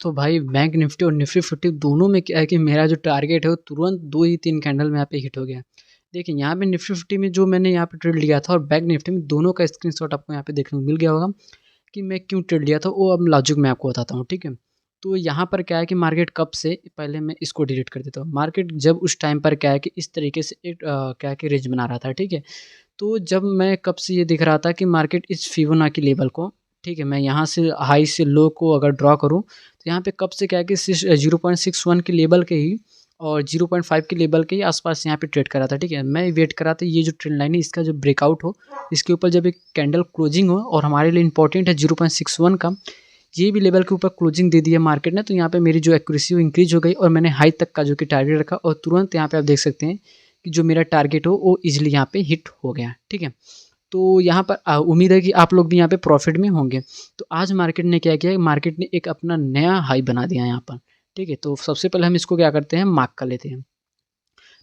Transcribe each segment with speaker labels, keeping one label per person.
Speaker 1: तो भाई bank Nifty और निफ्टी 50 दोनों में क्या है कि मेरा जो टारगेट है वो तुरंत 2 ही 3 कैंडल में यहाँ पे हिट हो गया। देखिए यहाँ पे निफ्टी 50 में जो मैंने यहाँ पे ट्रेड लिया था और बैंक निफ्टी में दोनों का स्क्रीनशॉट आपको यहाँ पे देखने को मिल गया होगा कि मैं क्यों ट्रेड लिया था, वो अब लॉजिक मैं आपको बताता हूँ, ठीक है। तो यहाँ पर क्या है कि मार्केट कब से, पहले मैं इसको डिलीट कर देता हूँ। मार्केट जब उस टाइम पर क्या है कि इस तरीके से एक क्या है कि रेंज बना रहा था, ठीक है। तो जब मैं कब से ये दिख रहा था कि मार्केट इस फिबोनाची लेवल को, ठीक है, मैं यहाँ से हाई से लो को अगर ड्रॉ करूँ तो यहाँ पे कब से क्या है कि 0.61 के लेवल के ही और 0.5 के लेवल के ही आसपास यहाँ पे ट्रेड करा था, ठीक है। मैं वेट करा था ये जो ट्रेंड लाइन है इसका जो ब्रेकआउट हो, इसके ऊपर जब एक कैंडल क्लोजिंग हो, और हमारे लिए इंपॉर्टेंट है 0.61 का, ये भी लेवल के ऊपर क्लोजिंग दे दिया मार्केट ने, तो यहाँ पे मेरी जो एक्यूरेसी वो इंक्रीज हो गई और मैंने हाई तक का जो कि टारगेट रखा और तुरंत यहाँ पे आप देख सकते हैं कि जो मेरा टारगेट हो वो इजीली यहाँ पे हिट हो गया, ठीक है। तो यहाँ पर उम्मीद है कि आप लोग भी यहाँ पे प्रॉफिट में होंगे। तो आज मार्केट ने क्या किया, मार्केट ने एक अपना नया हाई बना दिया यहाँ पर, ठीक है। तो सबसे पहले हम इसको क्या करते हैं, मार्क कर लेते हैं।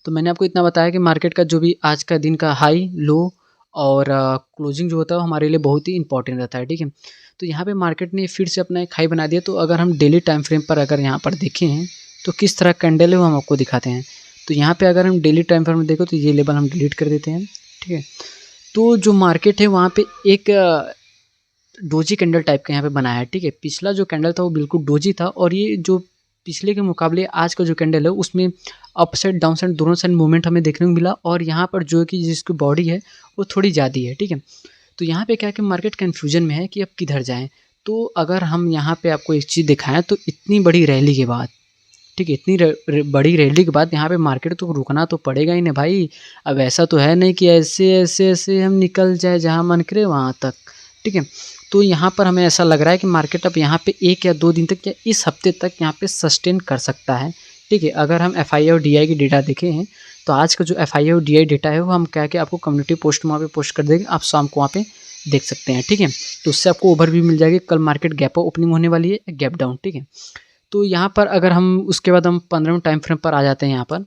Speaker 1: तो मैंने आपको इतना बताया कि मार्केट का जो भी आज का दिन का हाई लो और क्लोजिंग जो होता है वो हमारे लिए बहुत ही इंपॉर्टेंट रहता है, ठीक है। तो यहाँ पे मार्केट ने फिर से अपना एक हाई बना दिया। तो अगर हम डेली टाइम फ्रेम पर अगर यहाँ पर देखें तो किस तरह कैंडल है वो हम आपको दिखाते हैं। तो यहाँ पे अगर हम डेली टाइम फ्रेम में देखो तो ये लेवल हम डिलीट कर देते हैं, ठीक है। तो जो मार्केट है वहाँ पे एक डोजी कैंडल टाइप का यहाँ पे बनाया है, ठीक है। पिछला जो कैंडल था वो बिल्कुल डोजी था और ये जो पिछले के मुकाबले आज का जो कैंडल है उसमें अप साइड डाउन साइड दोनों साइड मूवमेंट हमें देखने को मिला और यहाँ पर जो कि जिसकी बॉडी है वो थोड़ी ज़्यादा है, ठीक है। तो यहाँ पे क्या है कि मार्केट कन्फ्यूजन में है कि अब किधर जाएँ। तो अगर हम यहाँ पे आपको एक चीज़ दिखाएँ तो इतनी बड़ी रैली के बाद, ठीक है, इतनी बड़ी रैली के बाद यहाँ पे मार्केट तो रुकना तो पड़ेगा ही नहीं भाई। अब ऐसा तो है नहीं कि ऐसे ऐसे ऐसे हम निकल जाए जहाँ मन करे वहाँ तक, ठीक है। तो यहाँ पर हमें ऐसा लग रहा है कि मार्केट अब यहाँ पे 1 या 2 दिन तक या इस हफ्ते तक यहाँ पे सस्टेन कर सकता है, ठीक है। अगर हम एफआईआई और डीआई की डेटा देखें हैं तो आज का जो एफआईआई और डीआई डेटा है वो हम क्या कि आपको कम्युनिटी पोस्ट में वहाँ पे पोस्ट कर देंगे, आप शाम को वहाँ पे देख सकते हैं, ठीक है। तो उससे आपको ओवरव्यू मिल जाएगी कल मार्केट गैप ओपनिंग होने वाली है, गैप डाउन, ठीक है। तो यहाँ पर अगर हम उसके बाद हम 15वें टाइम फ्रेम पर आ जाते हैं यहाँ पर,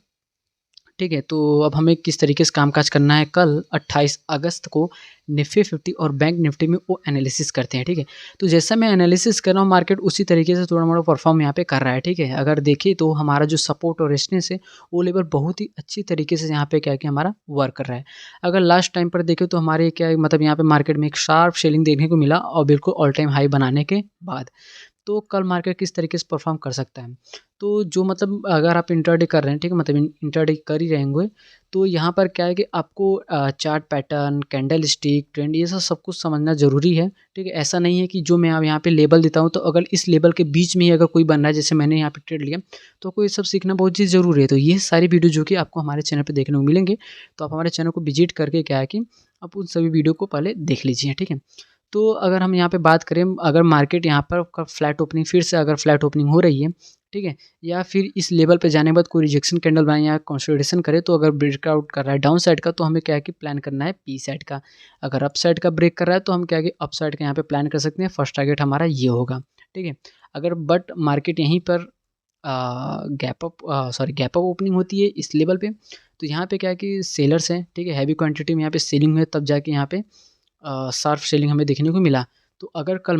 Speaker 1: ठीक है। तो अब हमें किस तरीके से कामकाज करना है, कल 28 अगस्त को निफ्टी 50 और बैंक निफ्टी में वो एनालिसिस करते हैं, ठीक है। तो जैसा मैं एनालिसिस कर रहा हूँ मार्केट उसी तरीके से थोड़ा मोड़ा परफॉर्म यहाँ पे कर रहा है, ठीक है। अगर देखिए तो हमारा जो सपोर्ट और रेजिस्टेंस है वो लेवल बहुत ही अच्छी तरीके से यहाँ पे क्या है कि हमारा वर्क कर रहा है। अगर लास्ट टाइम पर देखें तो हमारे क्या मतलब यहाँ पे मार्केट में एक शार्प सेलिंग देखने को मिला और बिल्कुल ऑल टाइम हाई बनाने के बाद। तो कल मार्केट किस तरीके से परफॉर्म कर सकता है। तो जो मतलब अगर आप इंट्राडे कर रहे हैं, ठीक है, मतलब इंट्राडे कर ही रहेंगे तो यहाँ पर क्या है कि आपको chart pattern, candle stick, trend ये सब कुछ समझना ज़रूरी है, ठीक है। ऐसा नहीं है कि जो मैं अब यहाँ पे लेबल देता हूँ तो अगर इस लेबल के बीच में ही अगर कोई बन रहा है जैसे मैंने यहाँ पे ट्रेड लिया तो कोई सब सीखना बहुत चीज़ ज़रूरी है। तो ये सारी वीडियो जो कि आपको हमारे चैनल पर देखने को मिलेंगे तो आप हमारे चैनल को विजिट करके क्या है कि आप उन सभी वीडियो को पहले देख लीजिए, ठीक है। तो अगर हम यहाँ पे बात करें अगर मार्केट यहाँ पर फ्लैट ओपनिंग फिर से अगर फ्लैट ओपनिंग हो रही है, ठीक है, या फिर इस लेवल पे जाने के बाद कोई रिजेक्शन कैंडल बनाए या कंसोलिडेशन करे तो अगर ब्रेकआउट कर रहा है डाउन साइड का तो हमें क्या है कि प्लान करना है पी साइड का। अगर अप साइड का ब्रेक कर रहा है तो हम क्या है कि अप साइड का यहाँ पे प्लान कर सकते हैं। फर्स्ट टारगेट हमारा ये होगा, ठीक है। अगर बट मार्केट यहीं पर गैप अप ओपनिंग होती है इस लेवल पे तो यहाँ पे क्या है कि सेलर्स हैं, ठीक है, हैवी क्वांटिटी में यहाँ पे सेलिंग हुई तब जाके यहाँ पे शार्प सेलिंग हमें देखने को मिला। तो अगर कल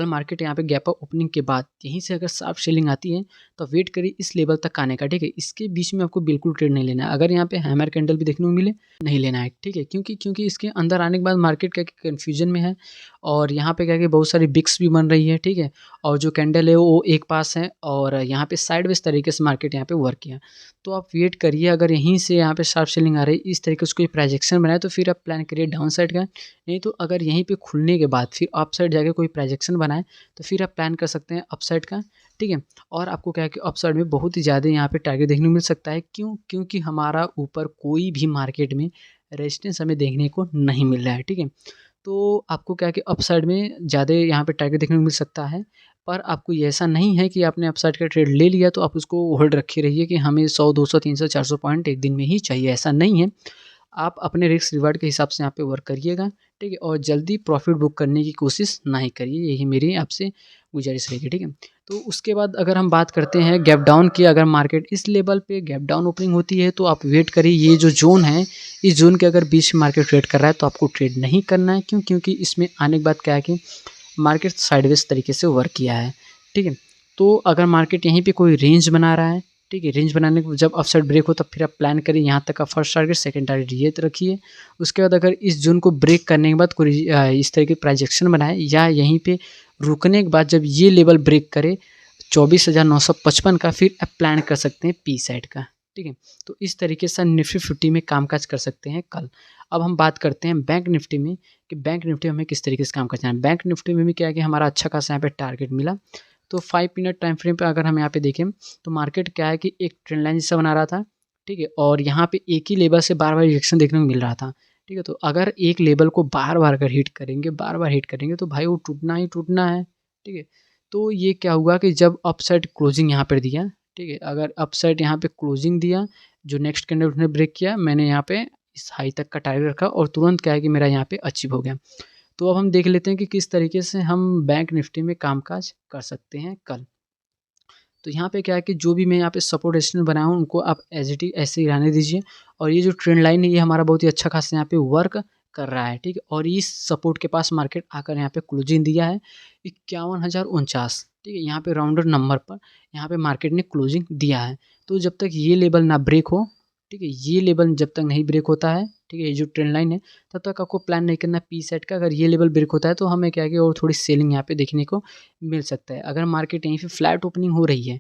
Speaker 1: मार्केट यहाँ पे गैप अप ओपनिंग के बाद यहीं से अगर शार्प सेलिंग आती है तो वेट करिए इस लेवल तक आने का, ठीक है। इसके बीच में आपको बिल्कुल ट्रेड नहीं लेना है। अगर यहाँ पे हैमर कैंडल भी देखने को मिले नहीं लेना है, ठीक है, क्योंकि इसके अंदर आने के बाद मार्केट क्या कन्फ्यूजन में है और यहाँ पे क्या कि बहुत सारी बिक्स भी बन रही है, ठीक है। और जो कैंडल है वो एक पास है और यहाँ पे साइडवेज तरीके से मार्केट यहाँ पे वर्क किया। तो आप वेट करिए अगर यहीं से यहाँ पे शार्प सेलिंग आ रही है इस तरीके से कोई प्रोजेक्शन बनाए तो फिर आप प्लान करिए डाउन साइड का। नहीं तो अगर यहीं पे खुलने के बाद फिर अप साइड जाके कोई प्रोजेक्शन बनाए तो फिर आप प्लान कर सकते हैं अप साइड का, ठीक है। और आपको क्या है कि अप साइड में बहुत ही ज़्यादा यहाँ पे टारगेट देखने को मिल सकता है। क्योंकि हमारा ऊपर कोई भी मार्केट में रेजिस्टेंस हमें देखने को नहीं मिल रहा है, ठीक है। तो आपको क्या है कि अप साइड में ज़्यादा यहाँ पे टारगेट देखने को मिल सकता है। पर आपको ये ऐसा नहीं है कि आपने अप साइड का ट्रेड ले लिया तो आप उसको होल्ड रखे रहिए कि हमें 100, 200, 300, 400 पॉइंट एक दिन में ही चाहिए, ऐसा नहीं है। आप अपने रिस्क रिवार्ड के हिसाब से यहाँ पे वर्क करिएगा, ठीक है। और जल्दी प्रॉफिट बुक करने की कोशिश नहीं करिए, यही मेरी आपसे गुजारिश रहेगी, ठीक है। तो उसके बाद अगर हम बात करते हैं गैप डाउन की, अगर मार्केट इस लेवल पे गैप डाउन ओपनिंग होती है तो आप वेट करिए। ये जो जोन है इस जोन के अगर बीच में मार्केट ट्रेड कर रहा है तो आपको ट्रेड नहीं करना है। क्योंकि इसमें आने के बाद क्या है कि मार्केट साइडवेज तरीके से वर्क किया है, ठीक है। तो अगर मार्केट यहीं पे कोई रेंज बना रहा है, ठीक है, रेंज बनाने को जब अपसाइड ब्रेक हो तब फिर आप प्लान करिए यहाँ तक का फर्स्ट टारगेट, सेकंड टारगेट ये रखिए। उसके बाद अगर इस जोन को ब्रेक करने के बाद कोई इस तरह की प्राइजेक्शन बनाए या यहीं पे रुकने के बाद जब ये लेवल ब्रेक करे 24,955 का, फिर आप प्लान कर सकते हैं पी साइड का, ठीक है। तो इस तरीके से निफ्टी 50 में कामकाज कर सकते हैं कल। अब हम बात करते हैं बैंक निफ्टी में कि बैंक निफ्टी हमें किस तरीके से काम करना है। बैंक निफ्टी में भी क्या है कि हमारा अच्छा खासा यहाँ पे टारगेट मिला। तो 5 मिनट टाइम फ्रेम पे अगर हम यहाँ पे देखें तो मार्केट क्या है कि एक ट्रेंड लाइन जैसा बना रहा था, ठीक है, और यहाँ पे एक ही लेवल से बार बार रिएक्शन देखने को मिल रहा था, ठीक है। तो अगर एक लेवल को बार बार अगर हिट करेंगे, बार बार हिट करेंगे तो भाई वो टूटना ही टूटना है, ठीक है। तो ये क्या हुआ कि जब अपसाइड क्लोजिंग यहाँ पर दिया, ठीक है, अगर अपसाइड यहाँ पे क्लोजिंग दिया, जो नेक्स्ट कैंडल उसने ब्रेक किया, मैंने यहाँ पे इस हाई तक का टारगेट रखा और तुरंत क्या है कि मेरा यहाँ पे अचीव हो गया। तो अब हम देख लेते हैं कि किस तरीके से हम बैंक निफ्टी में कामकाज कर सकते हैं कल। तो यहाँ पे क्या है कि जो भी मैं यहाँ पे सपोर्ट रेजिस्टेंस बनाया हूँ उनको आप एज इट इज ऐसे ही रहने दीजिए। और ये जो ट्रेंड लाइन है ये हमारा बहुत ही अच्छा खासा यहाँ पे वर्क कर रहा है, ठीक है। और इस सपोर्ट के पास मार्केट आकर यहाँ पे क्लोजिंग दिया है 51,049, ठीक है। यहाँ पे राउंडर नंबर पर यहाँ पे मार्केट ने क्लोजिंग दिया है। तो जब तक ये लेवल ना ब्रेक हो, ठीक है, ये लेवल जब तक नहीं ब्रेक होता है, ठीक है, ये जो ट्रेंड लाइन है, तब तक आपको प्लान नहीं करना पी सेट का। अगर ये लेवल ब्रेक होता है तो हमें क्या है कि और थोड़ी सेलिंग यहाँ पे देखने को मिल सकता है। अगर मार्केट यहीं पे फ्लैट ओपनिंग हो रही है,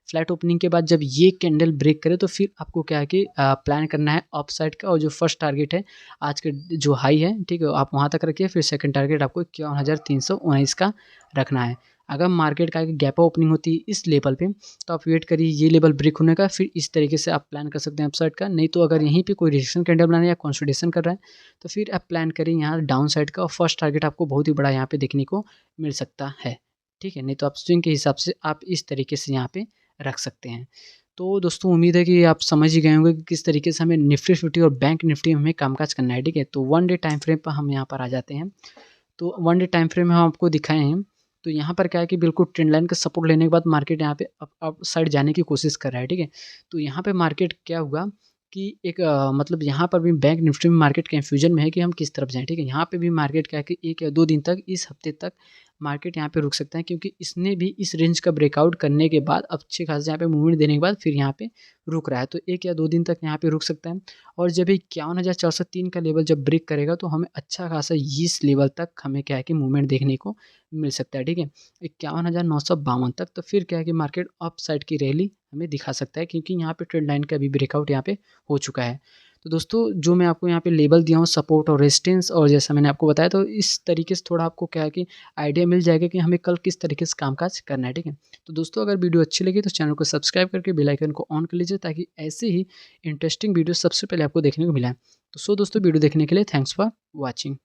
Speaker 1: फ्लैट ओपनिंग के बाद जब ये कैंडल ब्रेक करे तो फिर आपको क्या है कि प्लान करना है अप साइड का। और जो फर्स्ट टारगेट है आज के जो हाई है, ठीक है, आप वहाँ तक रखिए। फिर सेकंड टारगेट आपको 51,319 का रखना है। अगर मार्केट का गैप ओपनिंग होती है इस लेवल पे तो आप वेट करिए ये लेवल ब्रेक होने का, फिर इस तरीके से आप प्लान कर सकते हैं अपसाइड का। नहीं तो अगर यहीं पे कोई रिजेक्शन कैंडल बनाना है या कंसोलिडेशन कर रहा है तो फिर आप प्लान करिए यहाँ डाउन साइड का। और फर्स्ट टारगेट आपको बहुत ही बड़ा यहाँ पे देखने को मिल सकता है, ठीक है। नहीं तो आप स्विंग के हिसाब से आप इस तरीके से यहाँ पे रख सकते हैं। तो दोस्तों उम्मीद है कि आप समझ ही गए होंगे कि किस तरीके से हमें निफ्टी 50 और बैंक निफ्टी में हमें कामकाज करना है, ठीक है। तो 1 डे टाइम फ्रेम पर हम यहाँ पर आ जाते हैं। तो 1 डे टाइम फ्रेम में हम आपको दिखाए हैं। तो यहाँ पर क्या है कि बिल्कुल ट्रेंड लाइन का सपोर्ट लेने के बाद मार्केट यहाँ पे अप साइड जाने की कोशिश कर रहा है, ठीक है। तो यहाँ पे मार्केट क्या हुआ कि एक मतलब यहाँ पर भी बैंक निफ्टी में मार्केट कन्फ्यूजन में है कि हम किस तरफ जाएँ, ठीक है। यहाँ पे भी मार्केट क्या है कि 1 या 2 दिन तक, इस हफ्ते तक मार्केट यहाँ पे रुक सकता है, क्योंकि इसने भी इस रेंज का ब्रेकआउट करने के बाद अच्छे खासे यहाँ पे मूवमेंट देने के बाद फिर यहाँ पे रुक रहा है। तो 1 या 2 दिन तक यहाँ पे रुक सकता है। और जब 51,403 का लेवल जब ब्रेक करेगा तो हमें अच्छा खासा इस लेवल तक हमें क्या है कि मूवमेंट देखने को मिल सकता है, ठीक है, 51,952 तक। तो फिर क्या है कि मार्केट अप साइड की रैली हमें दिखा सकता है, क्योंकि यहाँ पे ट्रेंड लाइन का अभी ब्रेकआउट यहाँ पे हो चुका है। तो दोस्तों जो मैं आपको यहाँ पे लेबल दिया हूँ सपोर्ट और रेजिस्टेंस, और जैसा मैंने आपको बताया, तो इस तरीके से थोड़ा आपको क्या है कि आइडिया मिल जाएगा कि हमें कल किस तरीके से कामकाज करना है, ठीक है। तो दोस्तों अगर वीडियो अच्छी लगी तो चैनल को सब्सक्राइब करके बेल आइकन को ऑन कर लीजिए, ताकि ऐसे ही इंटरेस्टिंग वीडियो सबसे पहले आपको देखने को मिला है। तो दोस्तों वीडियो देखने के लिए थैंक्स फॉर वॉचिंग।